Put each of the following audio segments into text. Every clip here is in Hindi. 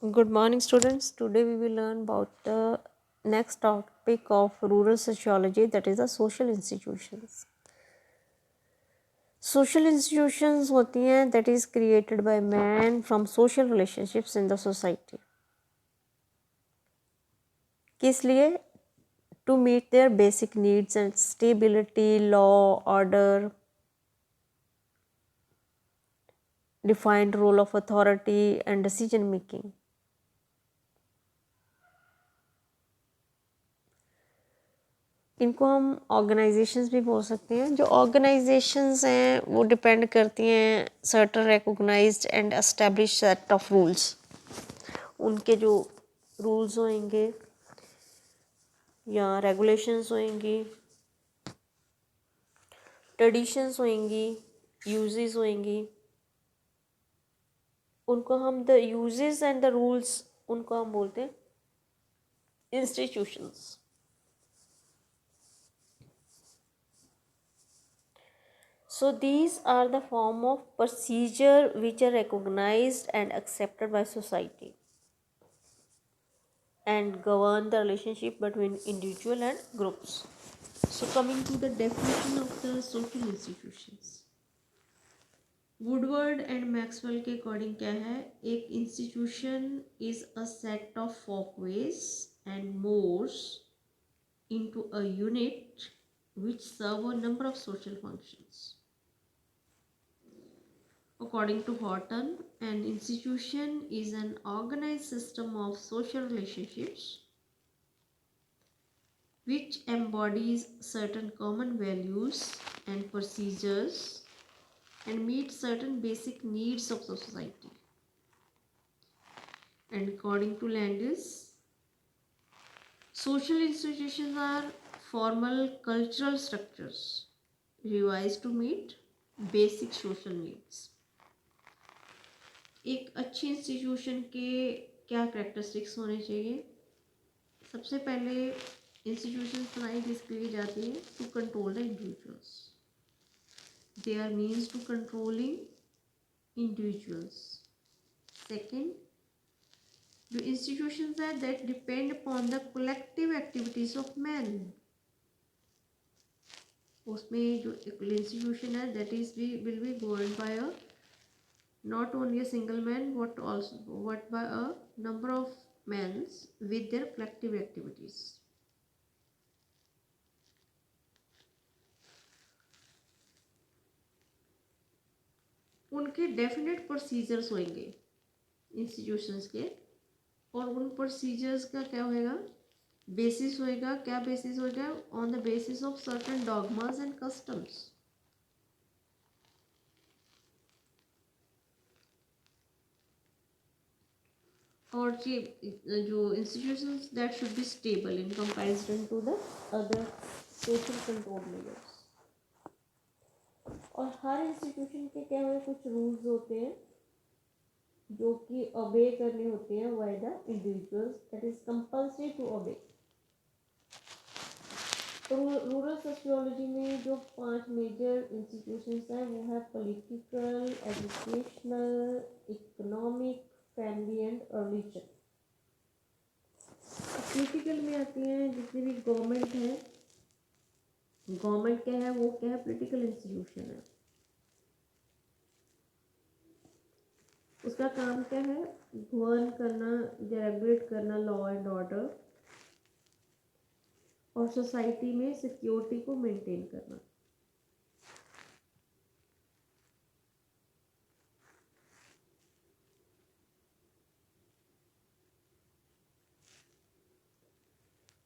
Good morning, students. Today we will learn about the next topic of rural sociology, that is the social institutions. Social institutions होती हैं that is created by man from social relationships in the society. किस लिए? To meet their basic needs and stability, law, order, defined role of authority and decision making. इनको हम ऑर्गेनाइजेशंस भी बोल सकते हैं। जो ऑर्गेनाइजेशंस हैं वो डिपेंड करती हैं certain recognised and establish set of rules. उनके जो रूल्स होंगे या रेगुलेशंस होंगी, ट्रेडिशंस होंगी, यूजेस होंगी, उनको हम the uses and the rules उनको हम बोलते हैं institutions. So these are the form of procedure which are recognized and accepted by society and govern the relationship between individual and groups. So coming to the definition of the social institutions, Woodward and Maxwell के अकॉर्डिंग क्या है? एक institution is a set of folkways and mores into a unit which serve a number of social functions. According to Horton, an institution is an organized system of social relationships which embodies certain common values and procedures and meets certain basic needs of the society. And according to Landis, social institutions are formal cultural structures revised to meet basic social needs. एक अच्छी इंस्टीट्यूशन के क्या कैरेक्टरिस्टिक्स होने चाहिए? सबसे पहले इंस्टीट्यूशन बनाई किसके लिए जाती है? To control the individuals. They are means to controlling individuals. Second, जो इंस्टीट्यूशंस है that depend upon the collective activities of man. उसमें जो इंस्टीट्यूशन है that is will be governed by a not only a single man but by a number of men with their collective activities. उनके डेफिनेट प्रोसीजर्स होंगे इंस्टीट्यूशंस के, और उन प्रोसीजर्स का क्या होएगा? बेसिस होएगा। क्या बेसिस होएगा? On the basis of certain dogmas and customs. और जो institutions that should be stable in comparison to the other social control measures. और हर इंस्टीट्यूशन के क्या हुए? कुछ रूल्स होते हैं जो कि ओबे करने होते हैं by the individuals, that is compulsory to obey. Rural sociology में जो 5 मेजर इंस्टीट्यूशंस हैं वो है political, educational, economic, family and religion. Political में आती हैं जितनी भी गवर्नमेंट है। गवर्नमेंट क्या है? वो क्या है? पॉलिटिकल इंस्टीट्यूशन है। उसका काम क्या है? गवर्न करना या रेगुलेट करना लॉ एंड ऑर्डर, और सोसाइटी में सिक्योरिटी को मेंटेन करना।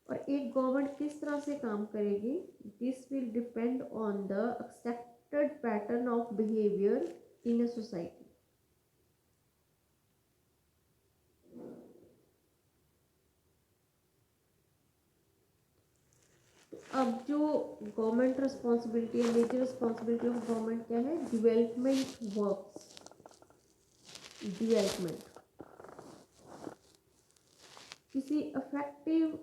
और एक गवर्नमेंट किस तरह से काम करेगी? This will depend on the accepted pattern of behaviour in a society. अब जो गवर्नमेंट रिस्पॉन्सिबिलिटी है, मेजर रिस्पॉन्सिबिलिटी ऑफ गवर्नमेंट क्या है? Development works. डेवलपमेंट किसी इफेक्टिव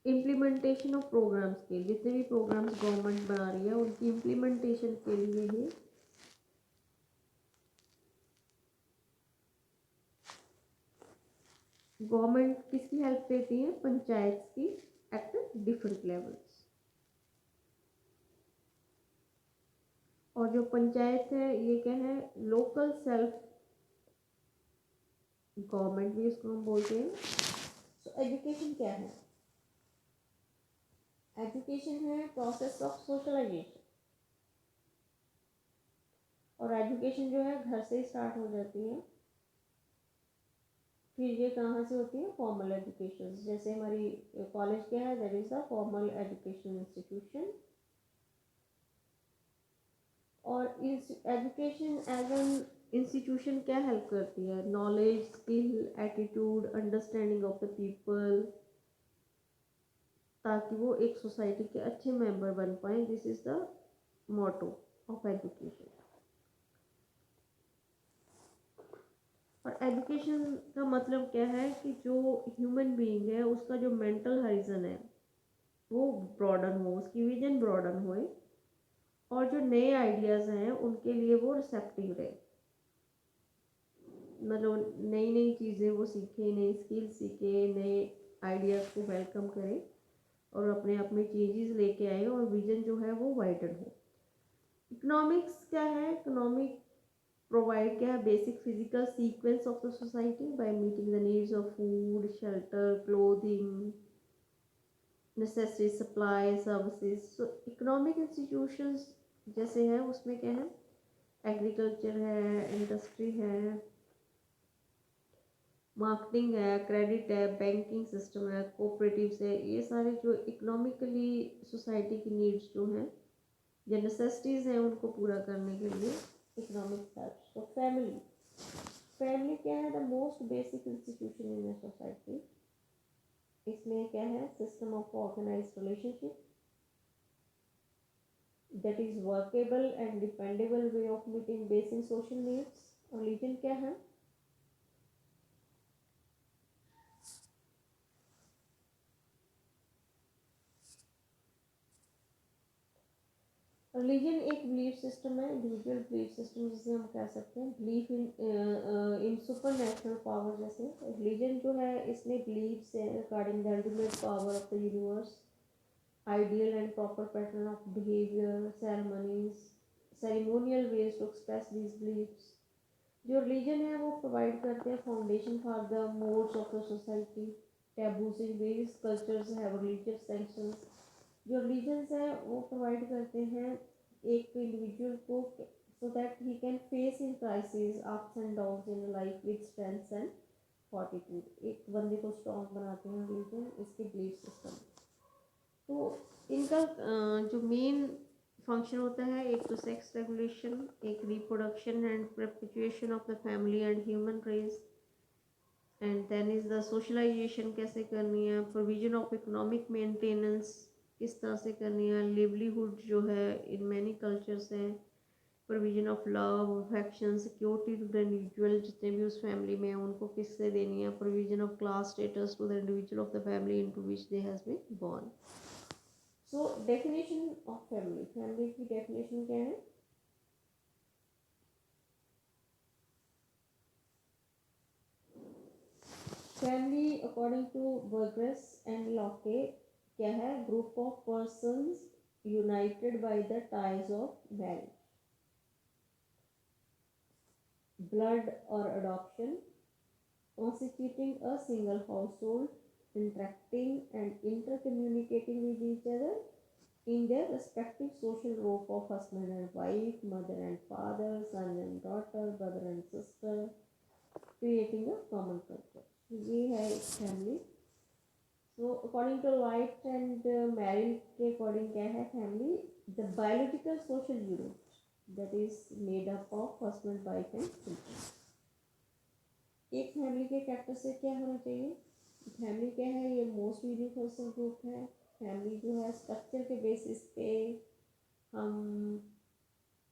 इम्प्लीमेंटेशन ऑफ प्रोग्राम्स के, जितने भी प्रोग्राम्स गवर्नमेंट बना रही है उनकी इम्प्लीमेंटेशन के लिए ही गवर्नमेंट किसकी हेल्प लेती है? पंचायत की एट डिफरेंट लेवल्स। और जो पंचायत है ये क्या है? लोकल सेल्फ गवर्नमेंट भी इसको हम बोलते हैं। तो एजुकेशन क्या है? एजुकेशन है प्रोसेस ऑफ सोशलाइजेशन। और एजुकेशन जो है घर से ही स्टार्ट हो जाती है। फिर ये कहाँ से होती है? Formal education. जैसे हमारी कॉलेज क्या है? That is a formal education institution. और इस एजुकेशन एज एन इंस्टीट्यूशन क्या हेल्प करती है? Knowledge, skill, attitude, understanding of the people, ताकि वो एक सोसाइटी के अच्छे मेंबर बन पाए। This is the motto of education. और एजुकेशन का मतलब क्या है? कि जो ह्यूमन बीइंग है उसका जो मेंटल हॉरिजन है वो ब्रॉडन हो, उसकी विजन ब्रॉडन होए, और जो नए आइडियाज़ हैं उनके लिए वो रिसेप्टिव रहे। मतलब नई नई चीज़ें वो सीखे, नई स्किल सीखे, नए आइडियाज़ को वेलकम करे और अपने आप में चेंजेस लेके आए, और विजन जो है वो वाइडन हो। इकोनॉमिक्स क्या है? इकोनॉमिक प्रोवाइड क्या है? Basic physical sequence of the society bye meeting the needs of food, shelter, clothing, necessary supply, services. So economic institutions जैसे है उसमें क्या है? एग्रीकल्चर है, इंडस्ट्री है, मार्केटिंग है, क्रेडिट है, बैंकिंग सिस्टम है, कोऑपरेटिव्स है। ये सारे जो इकोनॉमिकली सोसाइटी की नीड्स जो हैं या नेसेसिटीज़ हैं उनको पूरा करने के लिए इकोनॉमिक्स हेल्प्स। तो फैमिली, फैमिली क्या है? The most basic institution in a society. इसमें क्या है? System of organised relationship, that is workable and dependable way of meeting basic social needs। और religion क्या है? रिलीजन एक बिलीफ सिस्टम है, इंडिविजुअल बिलीफ सिस्टम जिसे हम कह सकते हैं। Belief in supernatural power. जैसे रिलीजन जो है इसमें बिलीव्स है regarding the ultimate power of the universe, ideal and proper pattern of behaviour, ceremonial ways to express these believes. जो रिलीजन है वो प्रोवाइड करते हैं foundation for the modes of the society, taboos in various cultures have religious sanctions. जो रिलीजन्स हैं वो प्रोवाइड करते हैं एक इंडिविजुअल को so that he can face in crisis, ups and downs in life with strength and fortitude. एक बंदे को स्ट्रॉन्ग बनाते हैं रिलीजन, इसके बिलीफ सिस्टम। तो इनका जो मेन फंक्शन होता है, एक तो सेक्स रेगुलेशन, एक reproduction and perpetuation of the family and human race, and then is the socialisation कैसे करनी है, प्रोविजन ऑफ इकोनॉमिक मेंटेनेंस किस तरह से करनी है, लिवलीहुड जो है इन मैनी कल्चर्स हैं, provision of love, affection, security to the individual, जितने भी उस फैमिली में हैं उनको किससे देनी है, provision of class status to the individual of the family into which they has been born. So definition of family, family की डेफिनेशन क्या है? Family according to Burgess and Locke क्या है? Group of persons united by the ties of marriage, blood और adoption, constituting a single household, interacting and intercommunicating with each other in their respective social role of husband and wife, mother and father, son and daughter, brother and sister, creating a common culture। ये है एक family. So according to light and marriage के अकॉर्डिंग क्या है फैमिली? The biological social unit that is made up of husband, wife and children. एक फैमिली के कैरेक्टर से क्या होना चाहिए? फैमिली क्या है? ये मोस्ट यूनिवर्सल ग्रुप है। फैमिली जो है स्ट्रक्चर के बेसिस पे हम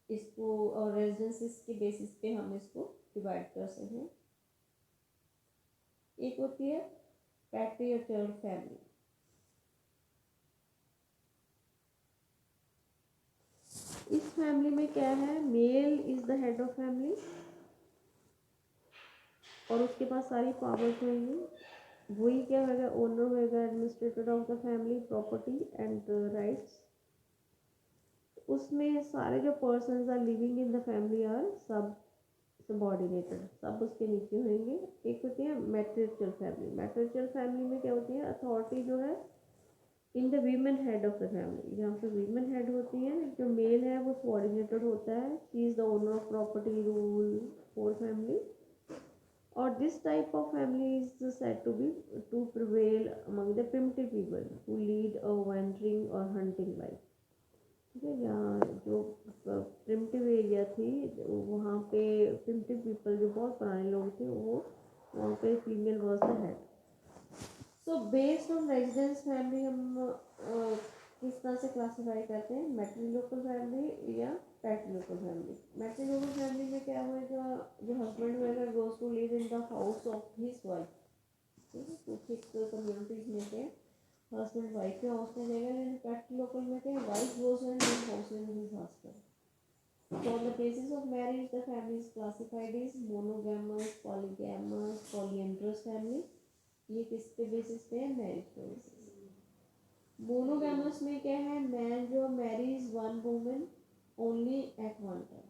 इसको, और रेजिडेंसेस के बेसिस पे हम इसको डिवाइड कर सकते हैं। एक होती है पैट्रियार्चल फैमिली। इस फैमिली में क्या है? Male is the head of family और उसके पास सारी पावर्स होंगी। वही क्या होगा, ओनर होगा, administrator of the family property and rights. उसमें सारे जो persons are living in the family are सब सबॉर्डिनेटेड, सब उसके नीचे होंगे। एक होती है मैट्रिर्चल फैमिली। मैट्रिर्चल फैमिली में क्या होती है, अथॉरिटी जो है in the women head of the family. जहाँ पे वीमेन हेड होती है, जो मेल है वो सबॉर्डिनेटेड होता है, she is the owner of property, rule for family. और this type of family is said to be to prevail among the primitive people who lead a wandering और हंटिंग लाइफ। ठीक है, यहाँ जो प्रिमिटिव एरिया थी, वहाँ पे प्रिमिटिव पीपल जो बहुत पुराने लोग थे, वो वहाँ पे female was the head. So based on residence family हम किस तरह से क्लासीफाई करते हैं, मैट्रिलोकल फैमिली या पैट्रिलोकल फैमिली। मैट्रिलोकल फैमिली में क्या होगा, जो हस्बैंड होगा goes to live in the house of his wife. ठीक है, कुछ एक कम्युनिटीज में से हस्बैंड वाइफ के हाउस में जाएगा, लेकिन पैट्रिलोकल में क्या, wife goes and live house में his husband. So on the basis of marriage, the family is classified as monogamous, polygamous, polyandrous family। ये किसके बेसिस पे है, मैरिज के बेसिस। मोनोगैमस में क्या है, मैन जो marries one woman only at one time,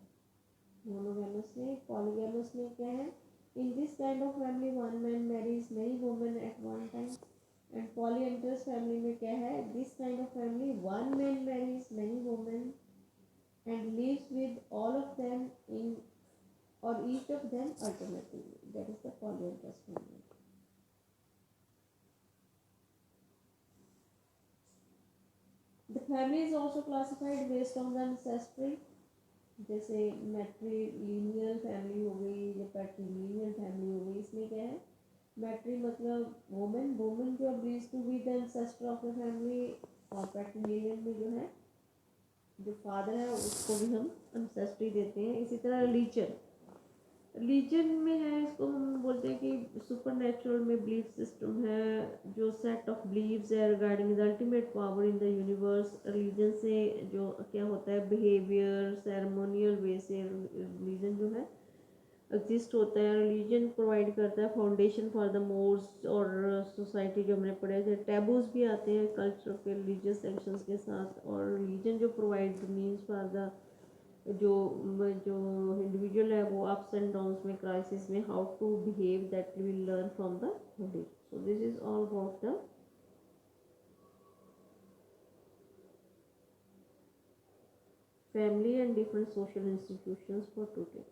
monogamous में। पॉलीगैमस में क्या है, in this kind of family one man marries many women at one time. And polyandrous family में क्या है, this kind of family one man marries many women and lives with all of them in और each of them alternatively, that is the polyandrous family. The family is also classified based on the ancestry। जैसे मैट्रीलिनियल फैमिली हो गई या पैट्रीलिनियल फैमिली हो गई। इसमें क्या है, मैट्री मतलब वुमेन, वुमेन जो belongs to be the ancestor of the family. और पैट्रीलिनियल में जो है, जो फादर है उसको भी हम एंसेस्ट्री देते हैं। इसी तरह रिलीजन, रिलीजन में है, इसको हम बोलते हैं कि सुपर नेचुरल में बिलीफ सिस्टम है, जो सेट ऑफ बिलीव्स है regarding the ultimate power in the universe. Religion से जो क्या होता है, बिहेवियर सेरेमोनियल वे से रिलीजन जो है एग्जिस्ट होता है। रिलीजन प्रोवाइड करता है फाउंडेशन फॉर द मोर्स और सोसाइटी, जो हमने पढ़े थे। टैबूज भी आते हैं कल्चर के रिलीजियस एक्शंस के साथ। और रिलीजन जो प्रोवाइड मीन्स फॉर द जो जो इंडिविजुअल है वो अप्स एंड डाउन्स में, क्राइसिस में, how to behave, that will learn from the religion. So this is all about the family and different social institutions for today।